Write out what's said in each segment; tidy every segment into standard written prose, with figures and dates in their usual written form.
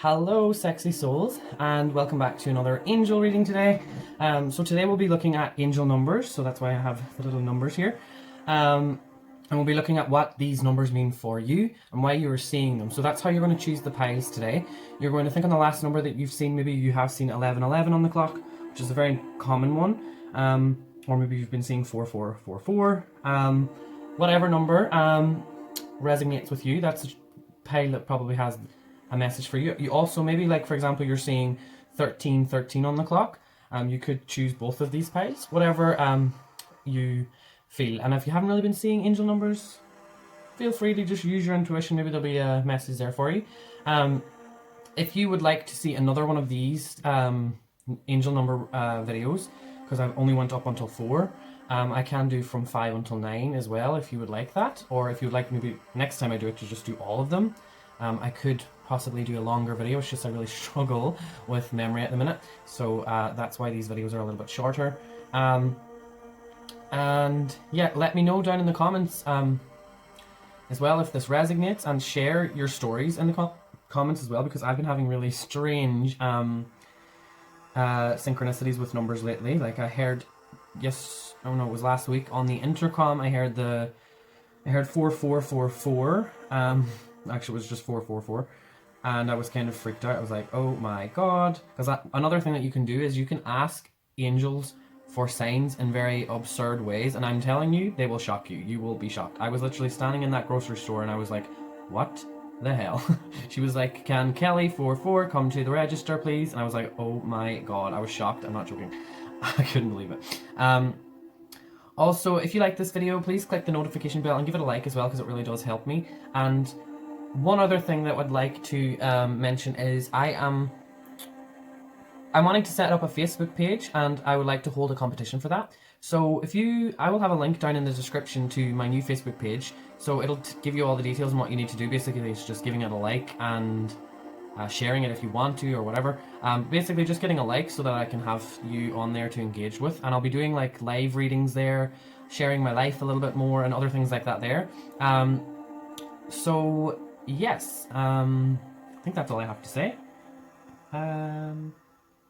Hello sexy souls, and welcome back to another angel reading today. So today we'll be looking at angel numbers, so that's why I have the little numbers here. And we'll be looking at what these numbers mean for you and why you are seeing them. So that's how you're going to choose the piles today. You're going to think on the last number that you've seen. Maybe you have seen 1111 on the clock, which is a very common one. Or maybe you've been seeing 4444. Whatever number resonates with you, that's a pile that probably has a message for you. You also maybe, like for example, you're seeing 1313 on the clock. You could choose both of these piles, whatever you feel. And if you haven't really been seeing angel numbers, feel free to just use your intuition. Maybe there'll be a message there for you. If you would like to see another one of these angel number videos, because I've only went up until 4, I can do from 5 until 9 as well if you would like that, or if you would like maybe next time I do it to just do all of them. I could possibly do a longer video. It's just I really struggle with memory at the minute, so that's why these videos are a little bit shorter. And yeah, let me know down in the comments as well if this resonates, and share your stories in the comments as well, because I've been having really strange synchronicities with numbers lately. Like I heard, it was last week on the intercom, I heard 4444. Actually it was just 444, and I was kind of freaked out. I was like, oh my god, because another thing that you can do is you can ask angels for signs in very absurd ways, and I'm telling you, they will shock you. You will be shocked. I was literally standing in that grocery store and I was like, what the hell? She was like, can Kelly 44 come to the register please? And I was like, oh my god, I was shocked. I'm not joking. I couldn't believe it. Also, if you like this video, please click the notification bell and give it a like as well, because it really does help me. And one other thing that I'd like to mention is I'm wanting to set up a Facebook page, and I would like to hold a competition for that. So I will have a link down in the description to my new Facebook page, so it'll give you all the details on what you need to do. Basically, it's just giving it a like and sharing it if you want to, or whatever. Basically just getting a like so that I can have you on there to engage with, and I'll be doing like live readings there, sharing my life a little bit more, and other things like that there. So yes, I think that's all I have to say.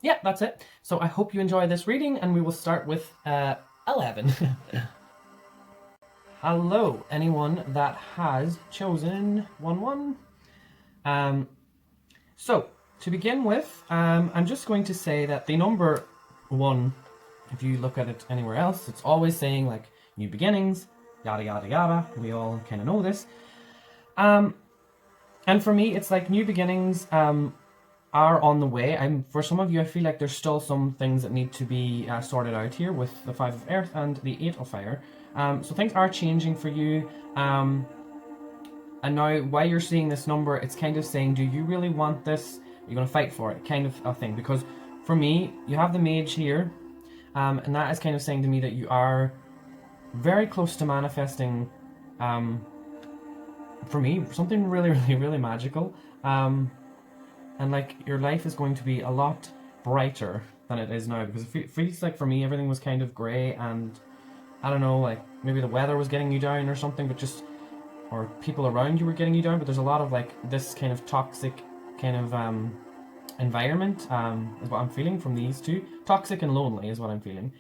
Yeah, that's it. So I hope you enjoy this reading, and we will start with 11. Hello, anyone that has chosen 1-1. So to begin with, I'm just going to say that the number 1, if you look at it anywhere else, it's always saying like new beginnings, yada yada yada. We all kind of know this. And for me, it's like new beginnings are on the way. For some of you, I feel like there's still some things that need to be sorted out here with the 5 of Earth and the 8 of Fire. So things are changing for you. And now, while you're seeing this number, it's kind of saying, do you really want this? Are you going to fight for it? Kind of a thing. Because for me, you have the Mage here. And that is kind of saying to me that you are very close to manifesting, for me, something really, really, really magical. And like your life is going to be a lot brighter than it is now, because it feels like for me everything was kind of grey, and I don't know, like maybe the weather was getting you down or something, but just, or people around you were getting you down. But there's a lot of like this kind of toxic kind of environment is what I'm feeling from these two. Toxic and lonely is what I'm feeling.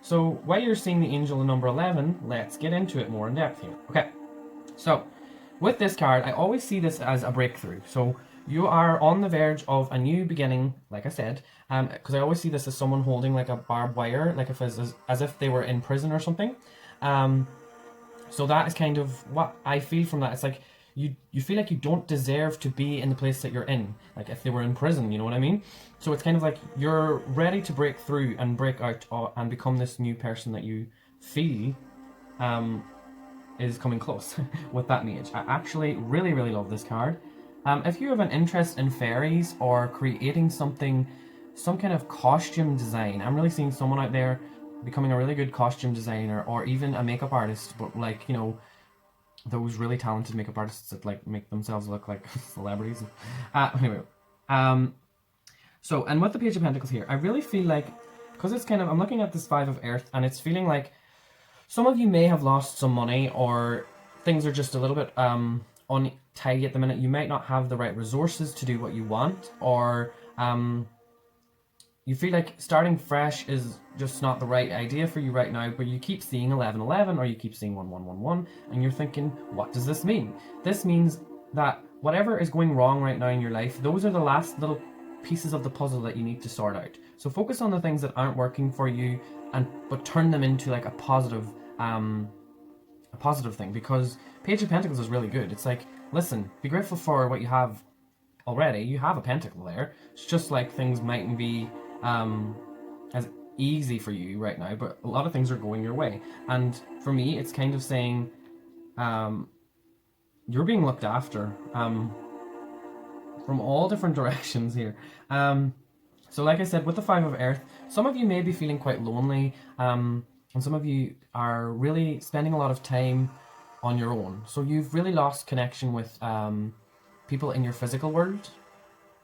So while you're seeing the angel in number 11, let's get into it more in depth here. Okay, so with this card, I always see this as a breakthrough. So you are on the verge of a new beginning, like I said, because I always see this as someone holding like a barbed wire, like as if they were in prison or something. So that is kind of what I feel from that. It's like you feel like you don't deserve to be in the place that you're in, like if they were in prison, you know what I mean? So it's kind of like you're ready to break through and break out and become this new person that you feel is coming close with that Mage. I actually really, really love this card. If you have an interest in fairies or creating something, some kind of costume design, I'm really seeing someone out there becoming a really good costume designer, or even a makeup artist, but like, you know, those really talented makeup artists that like make themselves look like celebrities. Anyway, so, and with the Page of Pentacles here, I really feel like, because it's kind of, I'm looking at this 5 of Earth, and it's feeling like some of you may have lost some money, or things are just a little bit untidy at the minute. You might not have the right resources to do what you want, or you feel like starting fresh is just not the right idea for you right now, but you keep seeing 1111 or you keep seeing 1111 and you're thinking, what does this mean? This means that whatever is going wrong right now in your life, those are the last little pieces of the puzzle that you need to sort out. So focus on the things that aren't working for you, but turn them into like a positive thing, because Page of Pentacles is really good. It's like, listen, be grateful for what you have already. You have a pentacle there. It's just like things mightn't be as easy for you right now, but a lot of things are going your way. And for me, it's kind of saying you're being looked after from all different directions here. So like I said, with the Five of Earth, some of you may be feeling quite lonely, and some of you are really spending a lot of time on your own. So you've really lost connection with people in your physical world.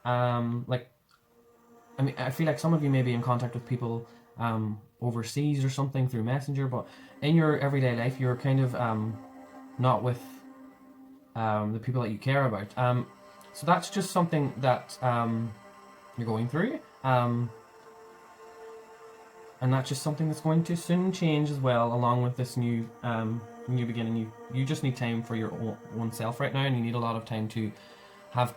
Like, I mean, I feel like some of you may be in contact with people overseas or something through Messenger, but in your everyday life, you're kind of not with the people that you care about. So that's just something that you're going through. And that's just something that's going to soon change as well, along with this new beginning. You just need time for your own self right now, and you need a lot of time to have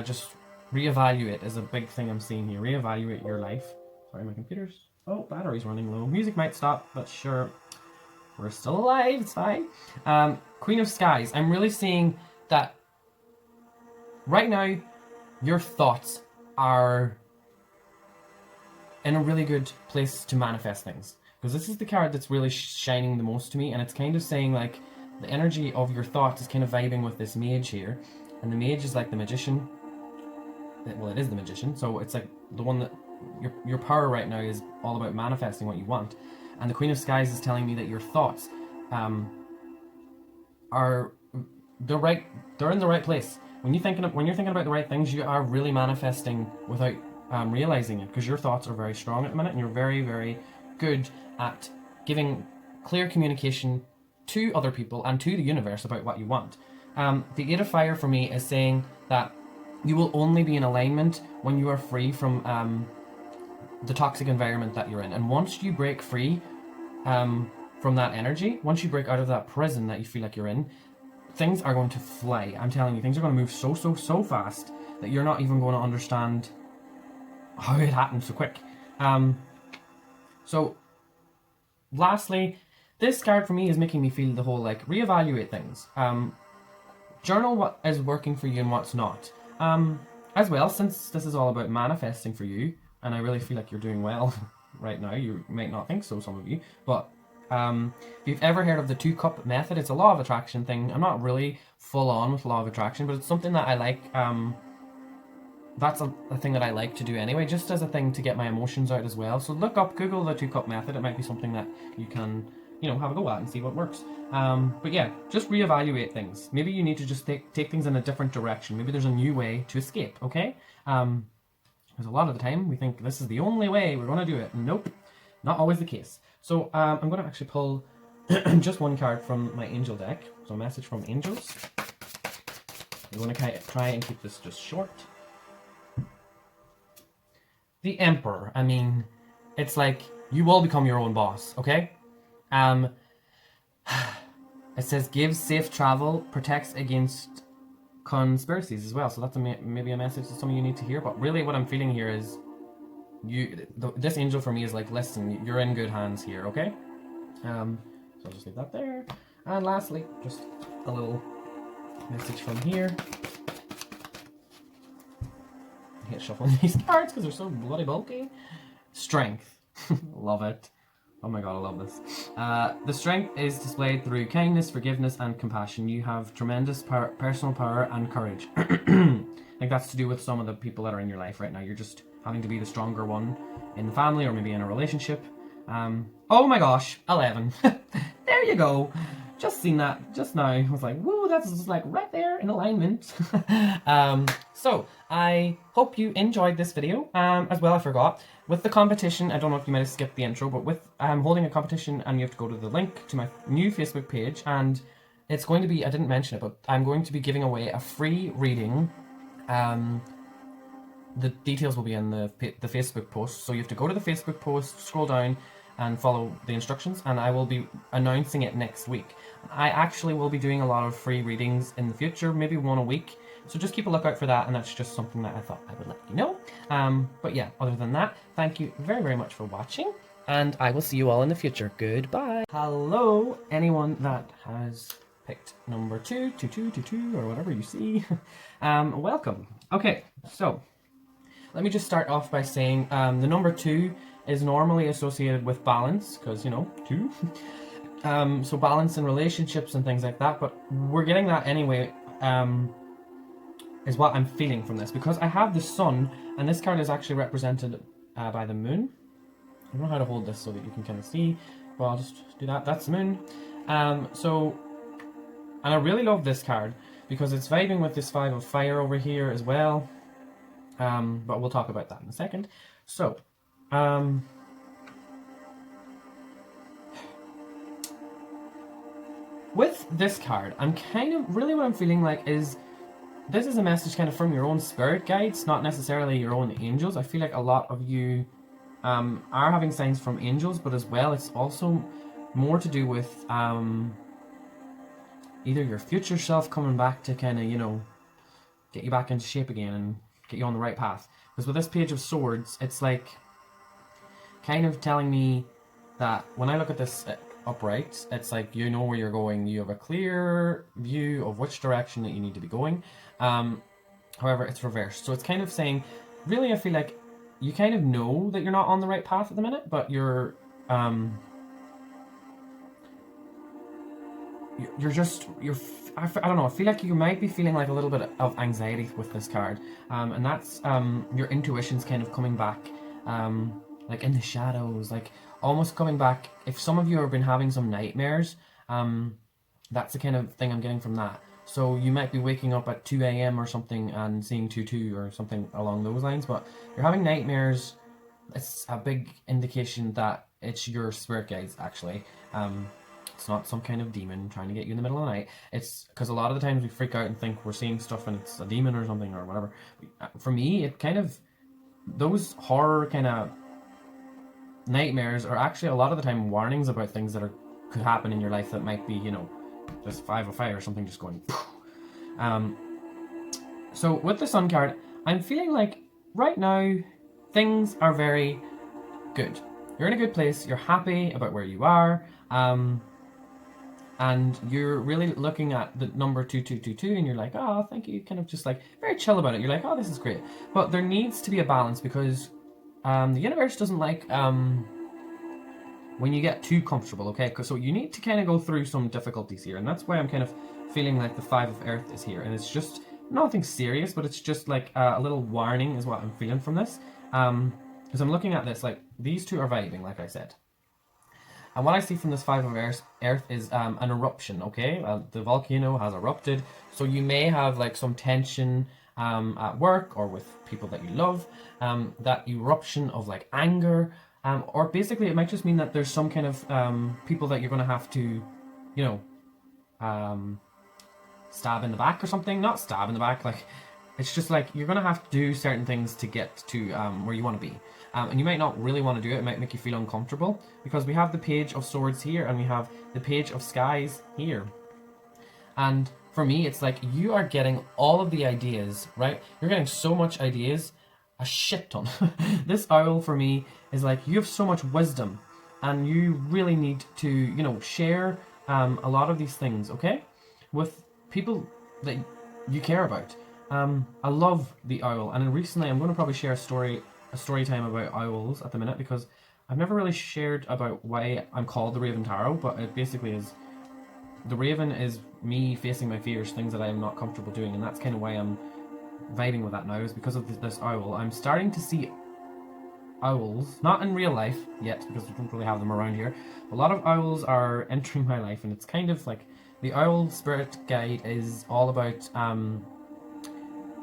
just reevaluate is a big thing I'm seeing here. Reevaluate your life. Sorry, my computer's... Oh, battery's running low. Music might stop, but sure. We're still alive, it's fine. Queen of Skies. I'm really seeing that right now your thoughts are in a really good place to manifest things. Because this is the card that's really shining the most to me, and it's kind of saying like the energy of your thoughts is kind of vibing with this mage here. And the mage is like the magician. Well, it is the magician, so it's like the one that your power right now is all about manifesting what you want. And the Queen of Skies is telling me that your thoughts are they're in the right place. When you're thinking about the right things, you are really manifesting without realizing it, because your thoughts are very strong at the minute, and you're very, very good at giving clear communication to other people and to the universe about what you want. The Eight of Fire for me is saying that you will only be in alignment when you are free from the toxic environment that you're in. And once you break free from that energy, once you break out of that prison that you feel like you're in, things are going to fly. I'm telling you, things are going to move so fast that you're not even going to understand how it happened so quick. So lastly, this card for me is making me feel the whole like reevaluate things. Journal what is working for you and what's not. As well, since this is all about manifesting for you, and I really feel like you're doing well right now. You might not think so, some of you, but if you've ever heard of the 2-cup method, it's a law of attraction thing. I'm not really full on with law of attraction, but it's something that I like. That's a thing that I like to do anyway, just as a thing to get my emotions out as well. So Google the 2-cup method. It might be something that you can, have a go at and see what works. But yeah, just reevaluate things. Maybe you need to just take things in a different direction. Maybe there's a new way to escape, okay? Because a lot of the time we think this is the only way we're going to do it. Nope, not always the case. So I'm going to actually pull just one card from my angel deck. So a message from angels. I'm going to try and keep this just short. The Emperor. I mean, it's like you will become your own boss, okay? It says gives safe travel, protects against conspiracies as well. So that's maybe a message that some of you need to hear. But really what I'm feeling here is this angel for me is like, listen, you're in good hands here, okay? So I'll just leave that there. And lastly, just a little message from here. I hate shuffling these cards because they're so bloody bulky. Strength. Love it. Oh my god, I love this. The strength is displayed through kindness, forgiveness, and compassion. You have tremendous personal power and courage. I think that's to do with some of the people that are in your life right now. You're just having to be the stronger one in the family or maybe in a relationship. Oh my gosh, 11. There you go. Just seen that just now. I was like, woo, that's just like right there in alignment. So I hope you enjoyed this video. As well, I forgot. With the competition, I don't know if you might have skipped the intro, but I'm holding a competition and you have to go to the link to my new Facebook page, and it's going to be, I didn't mention it, but I'm going to be giving away a free reading. The details will be in the Facebook post, so you have to go to the Facebook post, scroll down, and follow the instructions, and I will be announcing it next week. I actually will be doing a lot of free readings in the future, maybe one a week, so just keep a lookout for that, and that's just something that I thought I would let you know. But yeah, other than that, thank you very, very much for watching, and I will see you all in the future. Goodbye. Hello, anyone that has picked number 22222 or whatever you see. Welcome. Okay, so let me just start off by saying the number 2 is normally associated with balance, because, you know, 2. So balance in relationships and things like that, but we're getting that anyway, is what I'm feeling from this, because I have the sun, and this card is actually represented by the moon. I don't know how to hold this so that you can kind of see, but I'll just do that. That's the moon. And I really love this card, because it's vibing with this 5 of fire over here as well. But we'll talk about that in a second. So, with this card, I'm kind of, really what I'm feeling like is, this is a message kind of from your own spirit guides, not necessarily your own angels. I feel like a lot of you are having signs from angels, but as well, it's also more to do with either your future self coming back to kind of, you know, get you back into shape again and get you on the right path. Because with this Page of Swords, it's like kind of telling me that when I look at this upright, it's like you know where you're going, you have a clear view of which direction that you need to be going. However, it's reversed, so it's kind of saying, really, I feel like you kind of know that you're not on the right path at the minute, but you're I don't know, I feel like you might be feeling like a little bit of anxiety with this card, and that's your intuition's kind of coming back, like in the shadows, like almost coming back. If some of you have been having some nightmares, that's the kind of thing I'm getting from that. So you might be waking up at 2 a.m. or something and seeing 2-2 or something along those lines, but you're having nightmares. It's a big indication that it's your spirit guides, actually. It's not some kind of demon trying to get you in the middle of the night. It's because a lot of the times we freak out and think we're seeing stuff and it's a demon or something or whatever. For me, it kind of, those horror kind of nightmares are actually a lot of the time warnings about things that could happen in your life that might be, you know, just 5 of fire or something just going poof. So with the Sun card, I'm feeling like right now things are very good. You're in a good place, you're happy about where you are, and you're really looking at the number 2222 and you're like, oh, thank you, kind of just like very chill about it. You're like, oh, this is great. But there needs to be a balance, because the universe doesn't like when you get too comfortable, okay? So you need to kind of go through some difficulties here, and that's why I'm kind of feeling like the 5 of Earth is here, and it's just nothing serious, but it's just like a little warning is what I'm feeling from this, because I'm looking at this, like these two are vibing, like I said. And what I see from this 5 of Earth is an eruption, okay? The volcano has erupted, so you may have like some tension at work or with people that you love, that eruption of like anger, or basically it might just mean that there's some kind of people that you're going to have to, you know, stab in the back or something. Not stab in the back, like it's just like you're going to have to do certain things to get to where you want to be. And you might not really want to do it. It might make you feel uncomfortable, because we have the Page of Swords here and we have the Page of Skies here. And for me, it's like you are getting all of the ideas, right? You're getting so much ideas, a shit ton. This owl for me is like, you have so much wisdom and you really need to, you know, share a lot of these things, okay? With people that you care about. I love the owl, and recently I'm going to probably share a story time about owls at the minute, because I've never really shared about why I'm called the Raven Tarot, but it basically is, the Raven is me facing my fears, things that I'm not comfortable doing, and that's kind of why I'm vibing with that now, is because of this owl. I'm starting to see owls, not in real life yet, because we don't really have them around here. A lot of owls are entering my life, and it's kind of like, the owl spirit guide is all about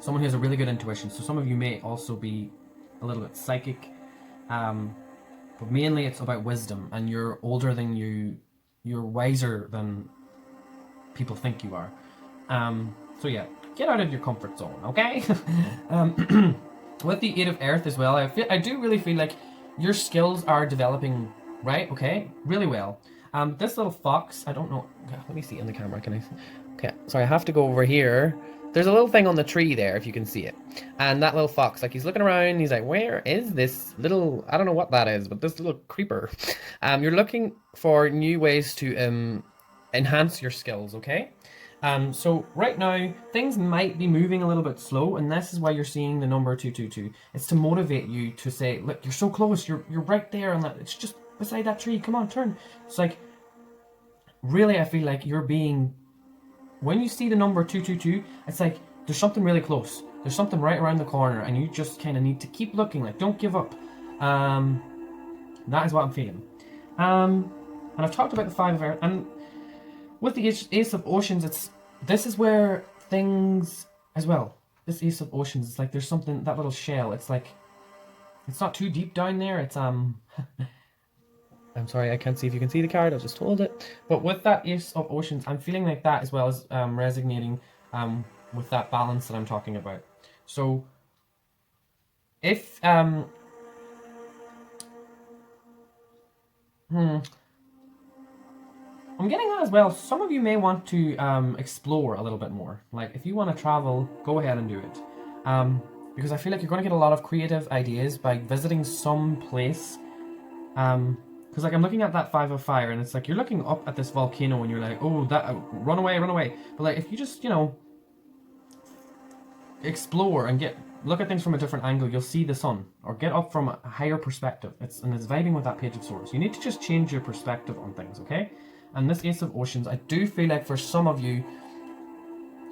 someone who has a really good intuition. So some of you may also be a little bit psychic, but mainly it's about wisdom, and you're older than you're wiser than people think you are. So yeah, get out of your comfort zone, okay? With the Eight of Earth as well, I do really feel like your skills are developing, right? Okay, really well. This little fox, I don't know. Let me see in the camera. Can I? Okay, sorry, I have to go over here. There's a little thing on the tree there, if you can see it. And that little fox, like, he's looking around. He's like, where is this little? I don't know what that is, but this little creeper. You're looking for new ways to enhance your skills. Okay. So right now, things might be moving a little bit slow, and this is why you're seeing the number 222. It's to motivate you to say, look, you're so close, you're right there, and that it's just beside that tree. Come on, turn. It's like, really, I feel like you're being, when you see the number 222, it's like there's something really close. There's something right around the corner, and you just kind of need to keep looking. Like, don't give up. That is what I'm feeling. And I've talked about the Five of Earth, and with the Ace of Oceans, this is where things as well. This Ace of Oceans, it's like there's something, that little shell. It's like, it's not too deep down there. It's I'm sorry, I can't see if you can see the card. I'll just hold it. But with that Ace of Oceans, I'm feeling like that as well as resonating with that balance that I'm talking about. So if I'm getting that as well. Some of you may want to explore a little bit more. Like, if you want to travel, go ahead and do it. Because I feel like you're going to get a lot of creative ideas by visiting some place. Because, like, I'm looking at that Five of Fire, and it's like you're looking up at this volcano, and you're like, oh, that run away, run away. But, like, if you just, you know, explore and look at things from a different angle, you'll see the sun, or get up from a higher perspective. It's vibing with that Page of Swords. You need to just change your perspective on things, okay? And this Ace of Oceans, I do feel like for some of you,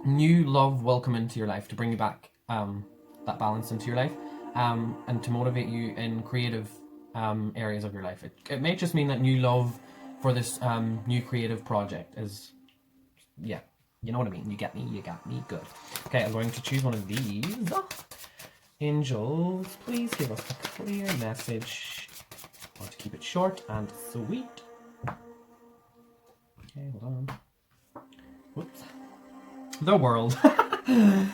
new love will come into your life to bring you back that balance into your life, and to motivate you in creative areas of your life. It may just mean that new love for this new creative project is, yeah, you know what I mean. You get me, you got me, good. Okay, I'm going to choose one of these. Angels, please give us a clear message. I want to keep it short and sweet. Okay, hold on. Whoops. The world.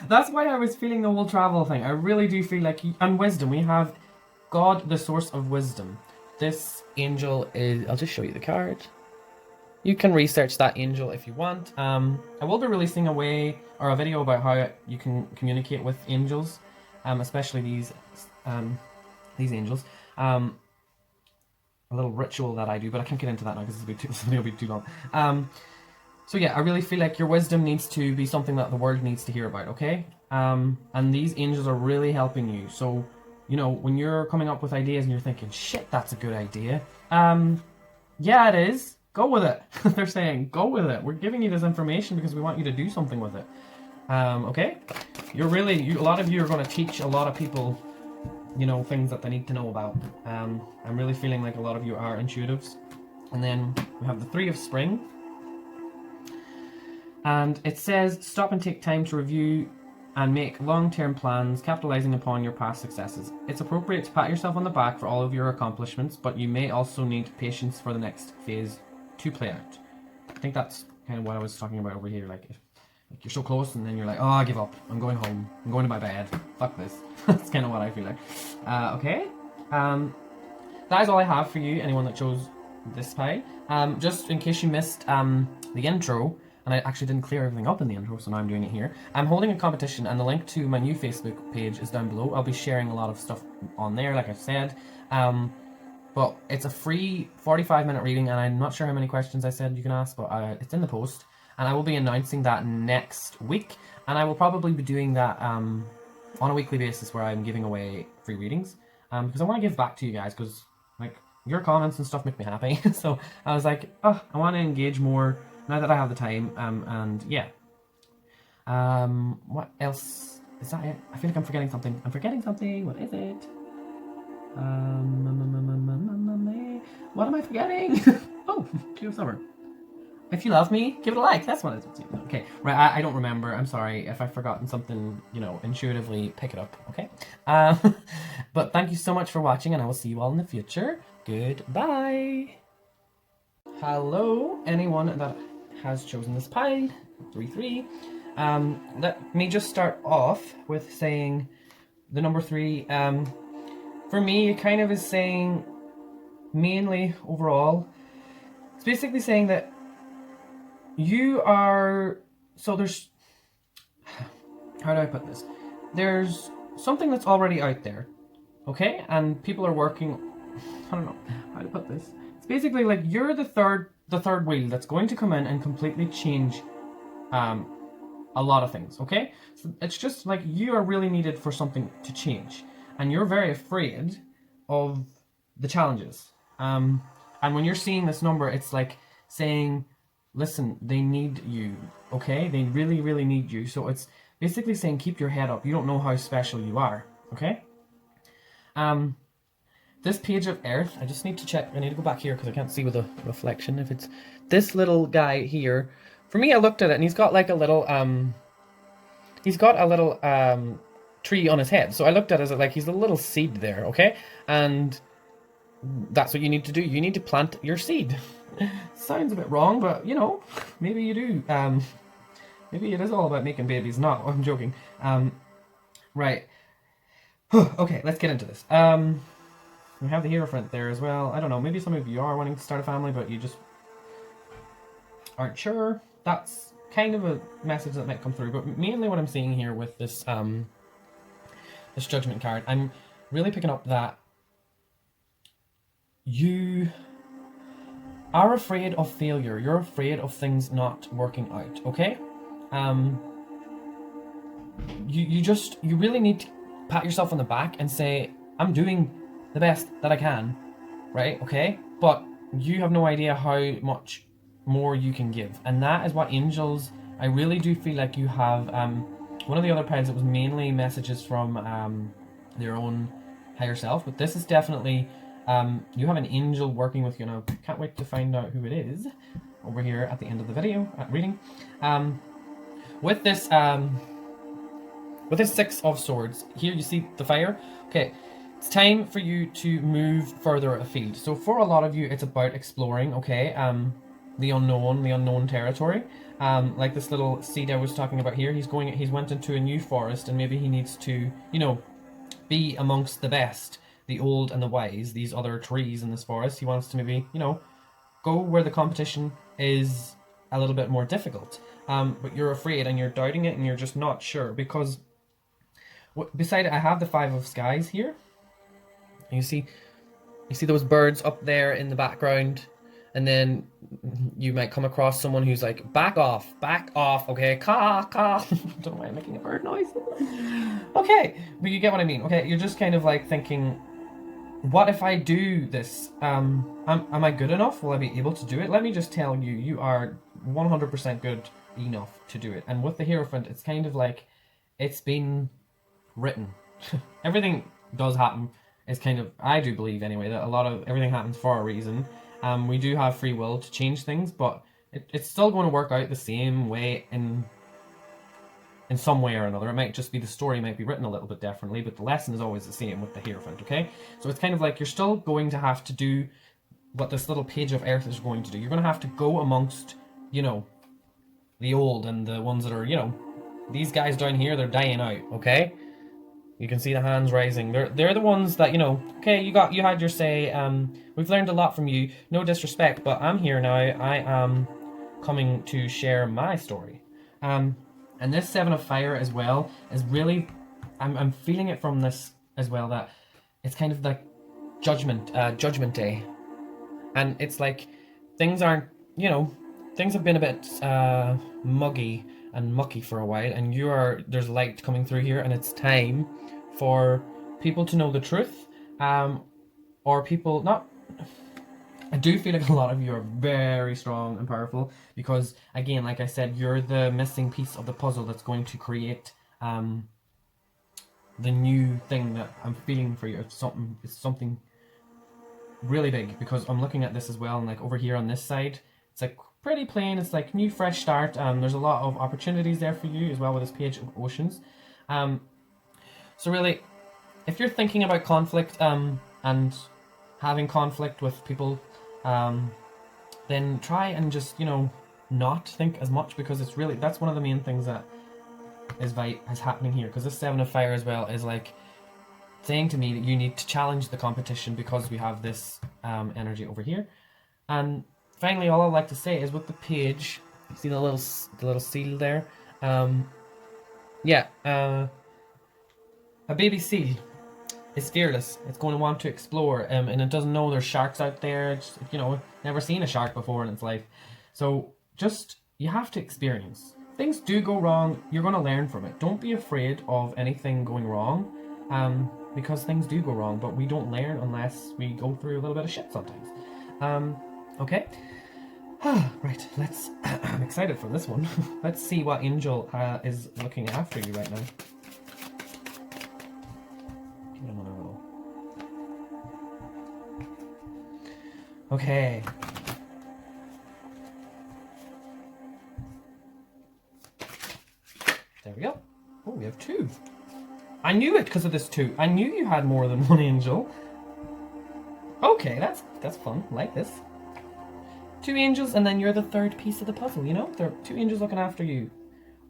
That's why I was feeling the whole travel thing. I really do feel like, and wisdom, we have God, the source of wisdom. This angel is, I'll just show you the card. You can research that angel if you want. I will be releasing a video about how you can communicate with angels, especially these angels. A little ritual that I do, but I can't get into that now because this video will be too long. So yeah, I really feel like your wisdom needs to be something that the world needs to hear about, okay? And these angels are really helping you. So, you know, when you're coming up with ideas and you're thinking, shit, that's a good idea. Yeah, it is. Go with it. They're saying, go with it. We're giving you this information because we want you to do something with it. Okay? A lot of you are going to teach a lot of people, you know, things that they need to know about. I'm really feeling like a lot of you are intuitives. And then we have the Three of Spring. And it says, stop and take time to review and make long-term plans, capitalizing upon your past successes. It's appropriate to pat yourself on the back for all of your accomplishments, but you may also need patience for the next phase to play out. I think that's kind of what I was talking about over here. Like, if you're so close and then you're like, oh, I give up. I'm going home. I'm going to my bed. Fuck this. That's kind of what I feel like. Okay. That is all I have for you, anyone that chose this pile. Just in case you missed the intro, and I actually didn't clear everything up in the intro, so now I'm doing it here. I'm holding a competition, and the link to my new Facebook page is down below. I'll be sharing a lot of stuff on there, like I said. But it's a free 45-minute reading, and I'm not sure how many questions I said you can ask, but it's in the post. And I will be announcing that next week, and I will probably be doing that on a weekly basis where I'm giving away free readings. Because I want to give back to you guys, because like your comments and stuff make me happy. So I was like, oh, I want to engage more now that I have the time. And yeah. What else? Is that it? I feel like I'm forgetting something. I'm forgetting something. What is it? What am I forgetting? Oh, Two of Summer. If you love me, give it a like. That's what it is. Okay, right, I don't remember. I'm sorry. If I've forgotten something, you know, intuitively pick it up, okay? But thank you so much for watching, and I will see you all in the future. Goodbye. Hello, anyone that has chosen this pile, 3-3. Let me just start off with saying the number 3. For me, it kind of is saying, mainly overall, it's basically saying that you are, so there's, how do I put this? There's something that's already out there, okay? And people are working, I don't know how to put this. It's basically like you're the third wheel that's going to come in and completely change a lot of things, okay? So it's just like you are really needed for something to change, and you're very afraid of the challenges. And when you're seeing this number, it's like saying, listen, they need you, okay? They really, really need you. So it's basically saying, keep your head up. You don't know how special you are, okay? This page of Earth, I just need to check. I need to go back here because I can't see with the reflection. If it's this little guy here, for me, I looked at it and he's got like a little, tree on his head. So I looked at it as like he's a little seed there, okay? And that's what you need to do. You need to plant your seed. Sounds a bit wrong, but you know, maybe you do. Maybe it is all about making babies. No, I'm joking. Right. Okay, let's get into this. We have the Hierophant there as well. I don't know, maybe some of you are wanting to start a family, but you just aren't sure. That's kind of a message that might come through, but mainly what I'm seeing here with this this Judgment card, I'm really picking up that you are afraid of failure. You're afraid of things not working out, okay? You really need to pat yourself on the back and say, I'm doing the best that I can, right? Okay? But you have no idea how much more you can give. And that is what angels, I really do feel like you have, one of the other piles, it was mainly messages from their own higher self, but this is definitely, you have an angel working with you, and I can't wait to find out who it is over here at the end of the video, reading. With this Six of Swords, here you see the fire. Okay, it's time for you to move further afield. So for a lot of you, it's about exploring, okay, the unknown territory. Like this little seed I was talking about here, he's went into a new forest, and maybe he needs to, you know, be amongst the best, the old and the wise, these other trees in this forest. He wants to maybe, you know, go where the competition is a little bit more difficult. But you're afraid and you're doubting it and you're just not sure, because beside it I have the Five of Skies here. You see those birds up there in the background, and then you might come across someone who's like, back off, okay, caw. Don't know why I'm making a bird noise. Okay, but you get what I mean. Okay, you're just kind of like thinking, what if I do this? Am I good enough? Will I be able to do it? Let me just tell you, you are 100% good enough to do it. And with the Hierophant, it's kind of like, it's been written. Everything does happen. It's kind of, I do believe anyway, that everything happens for a reason. We do have free will to change things, but it's still going to work out the same way in some way or another. It might just be the story might be written a little bit differently, but the lesson is always the same with the Hierophant, okay? So it's kind of like you're still going to have to do what this little page of Earth is going to do. You're going to have to go amongst, you know, the old and the ones that are, you know, these guys down here, they're dying out, okay? You can see the hands rising. They're the ones that, you know, okay, you had your say, we've learned a lot from you, no disrespect, but I'm here now, I am coming to share my story. And this Seven of Fire as well is really, I'm feeling it from this as well, that it's kind of like judgment day. And it's like, things aren't, you know, things have been a bit muggy and mucky for a while, and there's light coming through here, and it's time for people to know the truth, or people not. I do feel like a lot of you are very strong and powerful, because again, like I said, you're the missing piece of the puzzle that's going to create the new thing that I'm feeling for you. It's something really big, because I'm looking at this as well, and like over here on this side, it's like pretty plain. It's like new fresh start. There's a lot of opportunities there for you as well with this Page of Oceans. So really, if you're thinking about conflict and having conflict with people, then try and just, you know, not think as much, because it's really, that's one of the main things that is happening here, because this Seven of Fire as well is like saying to me that you need to challenge the competition because we have this energy over here. And finally, all I'd like to say is with the page, see the little seal there? A baby seal is fearless. It's going to want to explore, and it doesn't know there's sharks out there. It's, you know, never seen a shark before in its life. So just, you have to experience. Things do go wrong, you're going to learn from it. Don't be afraid of anything going wrong, because things do go wrong, but we don't learn unless we go through a little bit of shit sometimes. Okay. Right, let's, I'm excited for this one. Let's see what angel is looking after you right now. Give it another roll. Okay. There we go. Oh, we have 2. I knew it because of this 2. I knew you had more than one angel. Okay, that's fun. I like this. 2 angels, and then you're the 3rd piece of the puzzle, you know? There are 2 angels looking after you.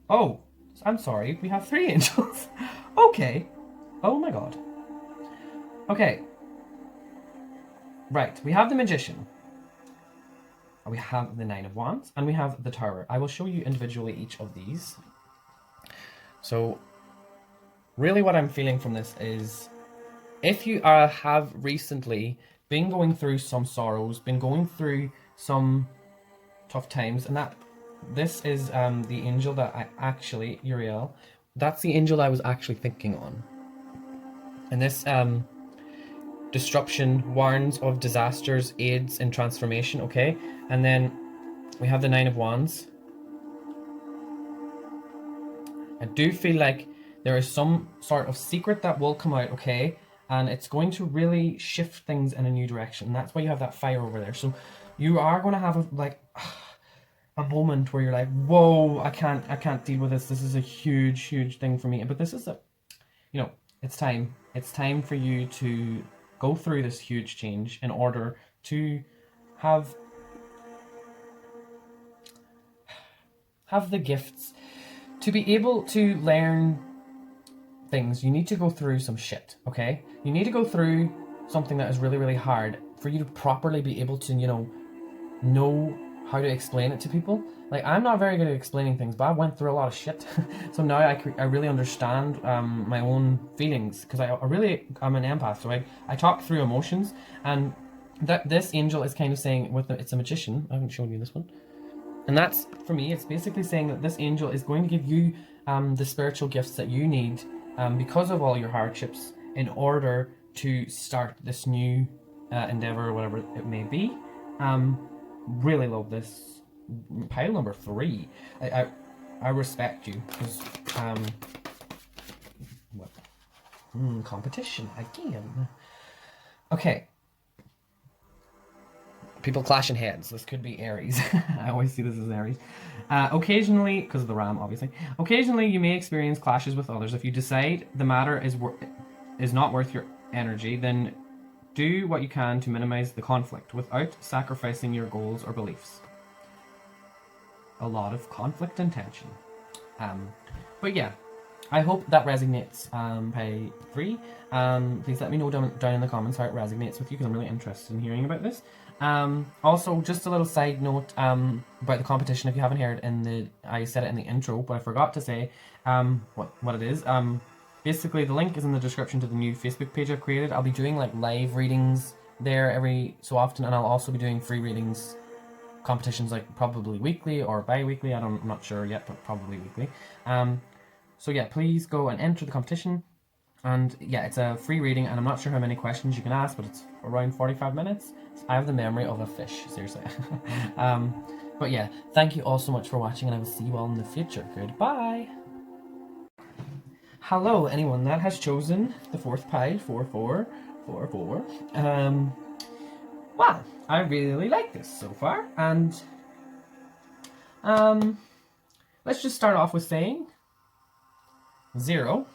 Oh, I'm sorry. We have 3 angels. Okay. Oh my god. Okay. Right, we have the Magician. We have the 9 of Wands, and we have the Tower. I will show you individually each of these. So, really what I'm feeling from this is, if you have recently been going through some sorrows, been going through some tough times, and that this is the angel that I actually, Uriel, that's the angel I was actually thinking on. And this disruption warns of disasters, aids in transformation, okay? And then we have the 9 of Wands. I do feel like there is some sort of secret that will come out, okay? And it's going to really shift things in a new direction. And that's why you have that fire over there. So you are going to have a moment where you're like, whoa, I can't deal with this. This is a huge thing for me. But this is you know, it's time. It's time for you to go through this huge change in order to have the gifts to be able to learn things. You need to go through some shit, okay? You need to go through something that is really hard for you to properly be able to, you know how to explain it to people. Like, I'm not very good at explaining things, but I went through a lot of shit. So now I really understand my own feelings, because I'm an empath, so I talk through emotions. And that this angel is kind of saying, it's a magician. I haven't shown you this one. And that's, for me, it's basically saying that this angel is going to give you the spiritual gifts that you need because of all your hardships in order to start this new endeavor, whatever it may be. Really love this. Pile number 3. I respect you, because competition again. Okay. People clashing heads. This could be Aries. I always see this as Aries. Occasionally, because of the ram, obviously. Occasionally, you may experience clashes with others. If you decide the matter is not worth your energy, then do what you can to minimize the conflict without sacrificing your goals or beliefs. A lot of conflict and tension. But yeah, I hope that resonates by 3. Please let me know down in the comments how it resonates with you, because I'm really interested in hearing about this. Also, just a little side note about the competition. If you haven't heard, I said it in the intro, but I forgot to say what it is. Basically, the link is in the description to the new Facebook page I've created. I'll be doing like live readings there every so often, and I'll also be doing free readings competitions, like probably weekly or bi-weekly. I'm not sure yet, but probably weekly. So yeah, please go and enter the competition. And yeah, it's a free reading, and I'm not sure how many questions you can ask, but it's around 45 minutes. I have the memory of a fish, seriously. But yeah, thank you all so much for watching, and I will see you all in the future. Goodbye. Hello, anyone that has chosen the 4th pile, 4-4-4-4. Well, I really like this so far, and let's just start off with saying 0.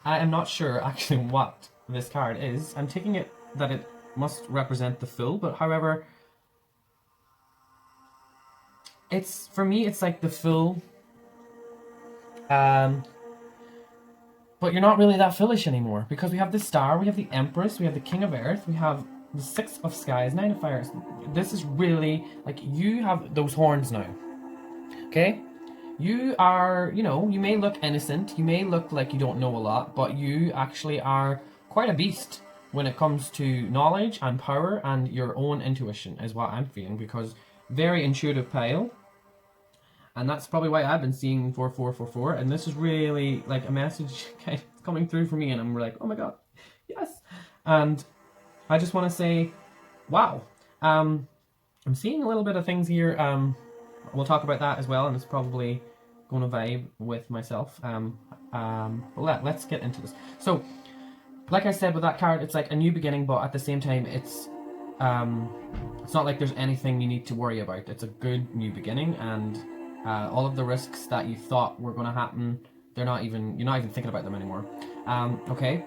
I am not sure actually what this card is. I'm taking it that it must represent the Fool, but however, it's, for me, it's like the full, but you're not really that foolish anymore, because we have the Star, we have the Empress, we have the King of Earth, we have the Six of Skies, Nine of Fires. This is really, like, you have those horns now, okay? You are, you know, you may look innocent, you may look like you don't know a lot, but you actually are quite a beast when it comes to knowledge and power and your own intuition, is what I'm feeling, because very intuitive pile. And that's probably why I've been seeing 4444, and this is really like a message kind of coming through for me, and I'm like, oh my god, yes. And I just want to say, wow. I'm seeing a little bit of things here. We'll talk about that as well, and it's probably going to vibe with myself. But let's get into this. So, like I said with that card, it's like a new beginning, but at the same time, it's not like there's anything you need to worry about. It's a good new beginning, and all of the risks that you thought were going to happen, you're not even thinking about them anymore. Okay,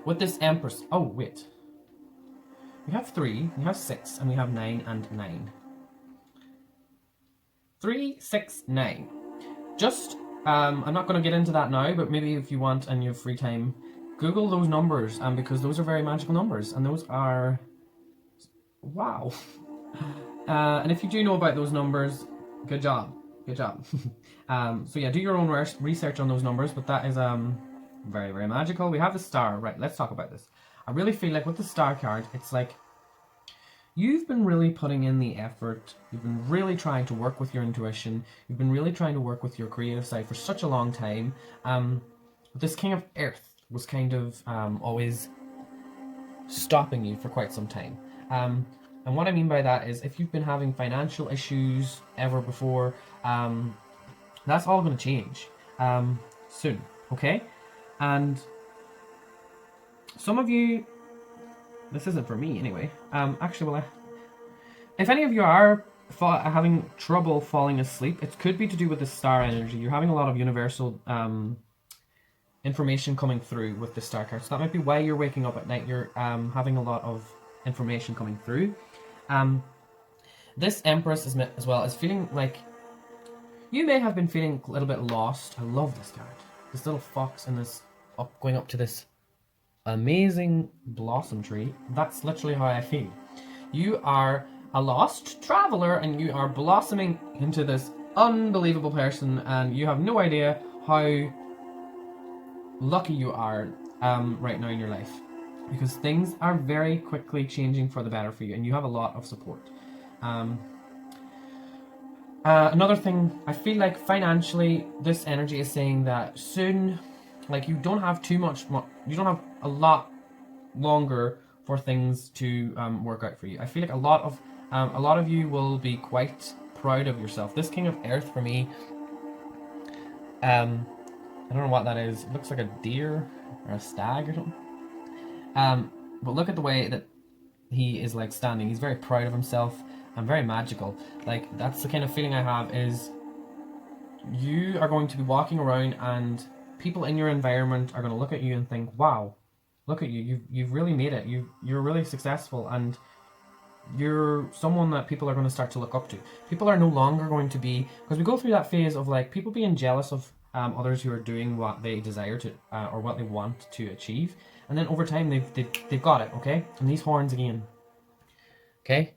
with this Empress. Oh wait, we have 3, we have 6, and we have 9 and 9. 3, 6, 9. Just I'm not going to get into that now, but maybe if you want and you have free time, Google those numbers, because those are very magical numbers, and those are, wow. And if you do know about those numbers, good job. Good job. So yeah, do your own research on those numbers, but that is very, very magical. We have the Star. Right, let's talk about this. I really feel like with the Star card, it's like you've been really putting in the effort. You've been really trying to work with your intuition. You've been really trying to work with your creative side for such a long time. This King of Earth was kind of always stopping you for quite some time. And what I mean by that is, if you've been having financial issues ever before, that's all going to change soon, okay? And some of you, this isn't for me anyway. Actually, well, if any of you are having trouble falling asleep, it could be to do with the Star energy. You're having a lot of universal information coming through with the Star card. So that might be why you're waking up at night. You're having a lot of information coming through. This Empress as well is feeling like you may have been feeling a little bit lost. I love this card. This little fox and this going up to this amazing blossom tree. That's literally how I feel. You are a lost traveler, and you are blossoming into this unbelievable person, and you have no idea how lucky you are right now in your life, because things are very quickly changing for the better for you, and you have a lot of support. Another thing, I feel like financially, this energy is saying that soon, like, you don't have too much, you don't have a lot longer for things to work out for you. I feel like a lot of you will be quite proud of yourself. This King of Earth for me, I don't know what that is. It looks like a deer or a stag or something. But look at the way that he is like standing. He's very proud of himself and very magical. Like, that's the kind of feeling I have, is you are going to be walking around and people in your environment are going to look at you and think, wow, look at you. You've really made it. You're really successful, and you're someone that people are going to start to look up to. People are no longer going to be, because we go through that phase of like people being jealous of others who are doing what they desire to or what they want to achieve, and then over time they've got it. Okay, and these horns again. Okay,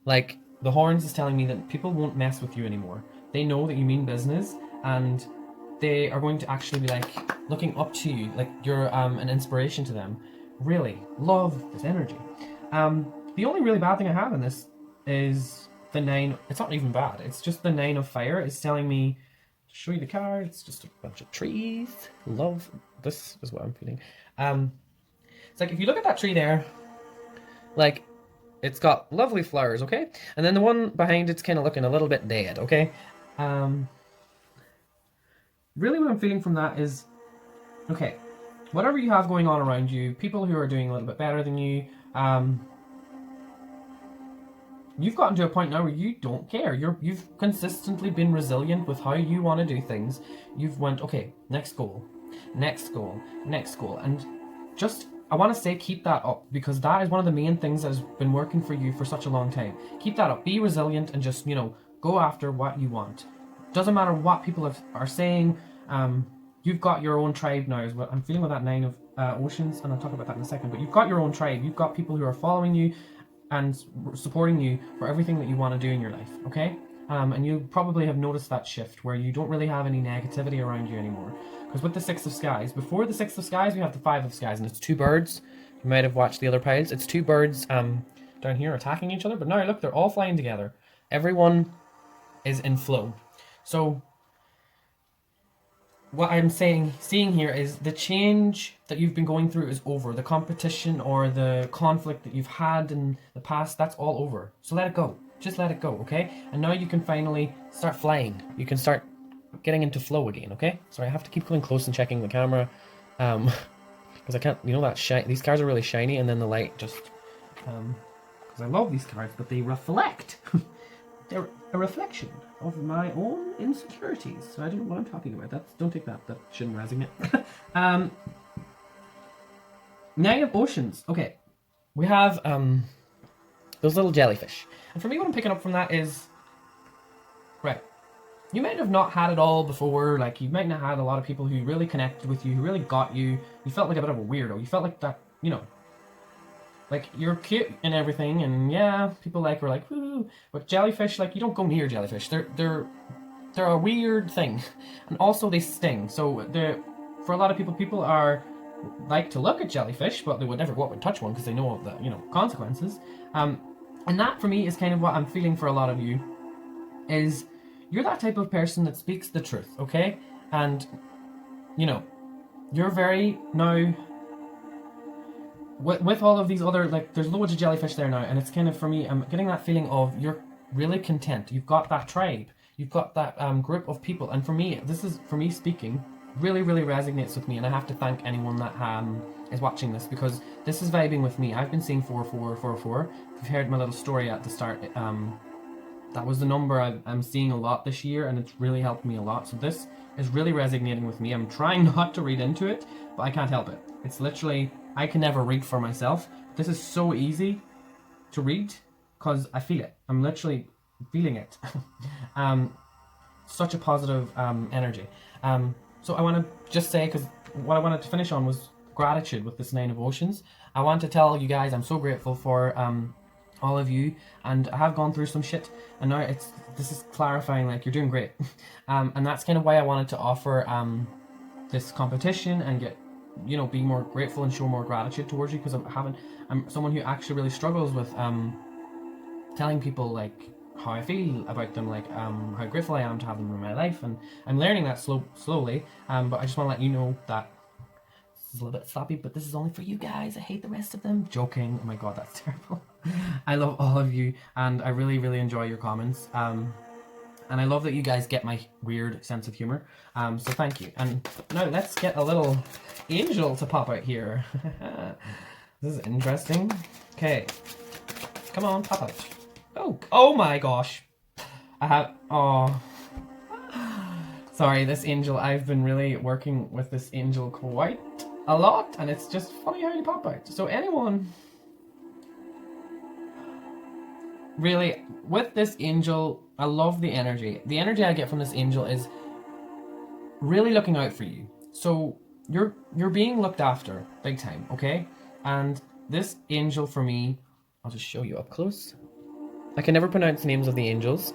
like the horns is telling me that people won't mess with you anymore. They know that you mean business, and they are going to actually be like looking up to you, like you're an inspiration to them. Really love this energy. The only really bad thing I have in this is the 9. It's not even bad. It's just the 9 of Fire. It's telling me, show you the card. It's just a bunch of trees. Love this is what I'm feeling. It's like if you look at that tree there, like it's got lovely flowers, okay? And then the one behind it's kind of looking a little bit dead, okay? Really what I'm feeling from that is, okay, whatever you have going on around you, people who are doing a little bit better than you, you've gotten to a point now where you don't care. You've consistently been resilient with how you want to do things. You've went, okay, next goal, next goal, next goal. And just, I want to say, keep that up, because that is one of the main things that has been working for you for such a long time. Keep that up. Be resilient and just, go after what you want. Doesn't matter what people are saying. You've got your own tribe now, is what I'm feeling with that 9 of oceans, and I'll talk about that in a second. But you've got your own tribe. You've got people who are following you and supporting you for everything that you want to do in your life, okay? And you probably have noticed that shift where you don't really have any negativity around you anymore. Because with the 6 of Skies, before the 6 of Skies, we have the 5 of Skies, and it's 2 birds. You might have watched the other piles. It's 2 birds down here attacking each other, but now look, they're all flying together. Everyone is in flow. So what I'm seeing here is the change that you've been going through is over. The competition or the conflict that you've had in the past, that's all over. So let it go. Just let it go, okay? And now you can finally start flying. You can start getting into flow again, okay? Sorry, I have to keep coming close and checking the camera. Because I can't, you know that these cards are really shiny, and then the light just... because I love these cards, but they reflect. They're a reflection of my own insecurities. So I don't know what I'm talking about. Don't take that. That shouldn't resonate. 9 of oceans. Okay. We have those little jellyfish. And for me, what I'm picking up from that is, right, you might have not had it all before. Like, you might not have had a lot of people who really connected with you, who really got you. You felt like a bit of a weirdo. You felt like that, you know, like, you're cute and everything, and yeah, people were like, woo. But jellyfish, like, you don't go near jellyfish. They're a weird thing, and also they sting. So for a lot of people are like to look at jellyfish, but they would never go up and touch one because they know of the consequences. And that for me is kind of what I'm feeling for a lot of you. Is you're that type of person that speaks the truth, okay? And you're very now. With all of these other, like, there's loads of jellyfish there now, and it's kind of, for me, I'm getting that feeling of you're really content. You've got that tribe. You've got that group of people. And for me, this is, for me speaking, really, really resonates with me. And I have to thank anyone that is watching this, because this is vibing with me. I've been seeing 4444. If you've heard my little story at the start, that was the number I'm seeing a lot this year, and it's really helped me a lot. So this is really resonating with me. I'm trying not to read into it, but I can't help it. It's literally... I can never read for myself. This is so easy to read because I feel it. I'm literally feeling it. Such a positive energy. So I want to just say, because what I wanted to finish on was gratitude with this 9 of oceans. I want to tell you guys I'm so grateful for all of you, and I have gone through some shit, and now this is clarifying, like, you're doing great. And that's kind of why I wanted to offer this competition and get, be more grateful and show more gratitude towards you, because I'm someone who actually really struggles with telling people, like, how I feel about them, like how grateful I am to have them in my life, and I'm learning that slowly. But I just want to let you know that this is a little bit sloppy, but this is only for you guys. I hate the rest of them. Joking. Oh my god, that's terrible. I love all of you, and I really, really enjoy your comments. And I love that you guys get my weird sense of humor. So thank you. And now let's get a little angel to pop out here. This is interesting. Okay. Come on, pop out. Oh my gosh. Sorry, this angel, I've been really working with this angel quite a lot, and it's just funny how you pop out. So anyone... Really, with this angel, I love the energy. The energy I get from this angel is really looking out for you. So you're being looked after, big time, okay? And this angel for me, I'll just show you up close. I can never pronounce the names of the angels.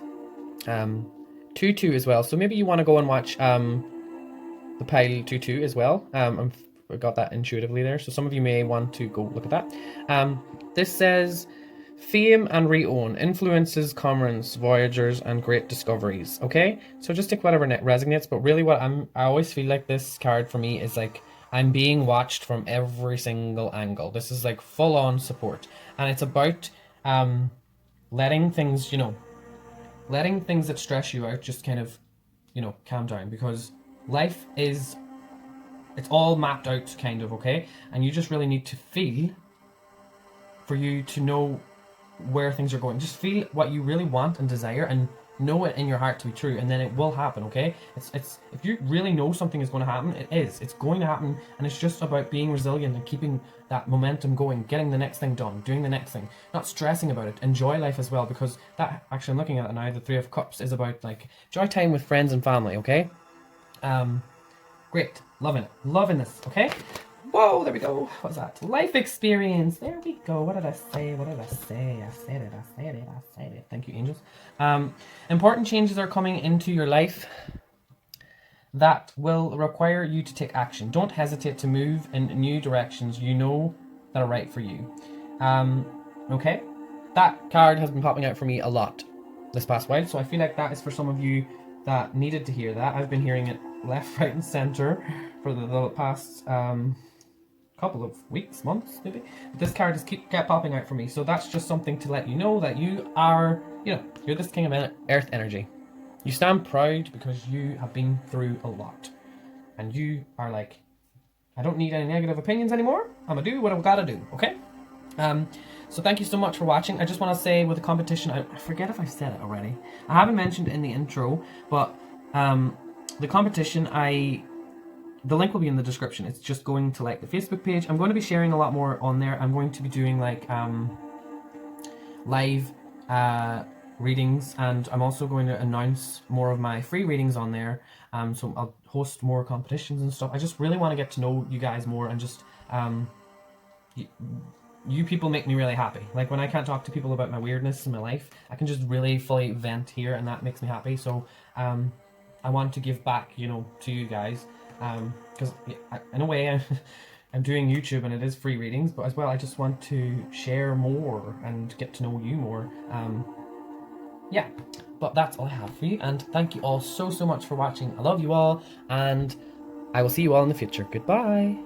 2-2 as well. So maybe you want to go and watch the pile 2-2 as well. I got that intuitively there. So some of you may want to go look at that. This says... Fame and reown, influences, comrades, voyagers, and great discoveries. Okay, so just take whatever resonates. But really, I always feel like this card for me is like I'm being watched from every single angle. This is like full on support, and it's about letting things, letting things that stress you out just kind of, calm down, because life it's all mapped out, kind of, okay, and you just really need to feel for you to know where things are going. Just feel what you really want and desire, and know it in your heart to be true, and then it will happen. Okay, it's if you really know something is going to happen, it's going to happen, and it's just about being resilient and keeping that momentum going, getting the next thing done, doing the next thing, not stressing about it. Enjoy life as well, because that, actually I'm looking at it now, the Three of Cups is about like enjoy time with friends and family. Okay, great, loving this. Okay. Whoa, there we go. What's that? Life experience. There we go. What did I say? What did I say? I said it. Thank you, angels. Important changes are coming into your life that will require you to take action. Don't hesitate to move in new directions you know that are right for you. Okay? That card has been popping out for me a lot this past while, so I feel like that is for some of you that needed to hear that. I've been hearing it left, right, and center for the past couple of weeks, months, maybe. This card just kept popping out for me, so that's just something to let you know that you are, you're this king of earth energy. You stand proud because you have been through a lot, and you are like, I don't need any negative opinions anymore. I'm gonna do what I've gotta do. Okay. So thank you so much for watching. I just want to say, with the competition, I forget if I said it already. I haven't mentioned it in the intro, but the competition, the link will be in the description. It's just going to like the Facebook page. I'm going to be sharing a lot more on there. I'm going to be doing like live readings, and I'm also going to announce more of my free readings on there. So I'll host more competitions and stuff. I just really want to get to know you guys more, and just you people make me really happy. Like when I can't talk to people about my weirdness in my life, I can just really fully vent here, and that makes me happy. So I want to give back, to you guys. Because in a way I'm doing YouTube and it is free readings, but as well I just want to share more and get to know you more. Yeah, but that's all I have for you, and thank you all so much for watching. I love you all, and I will see you all in the future. Goodbye.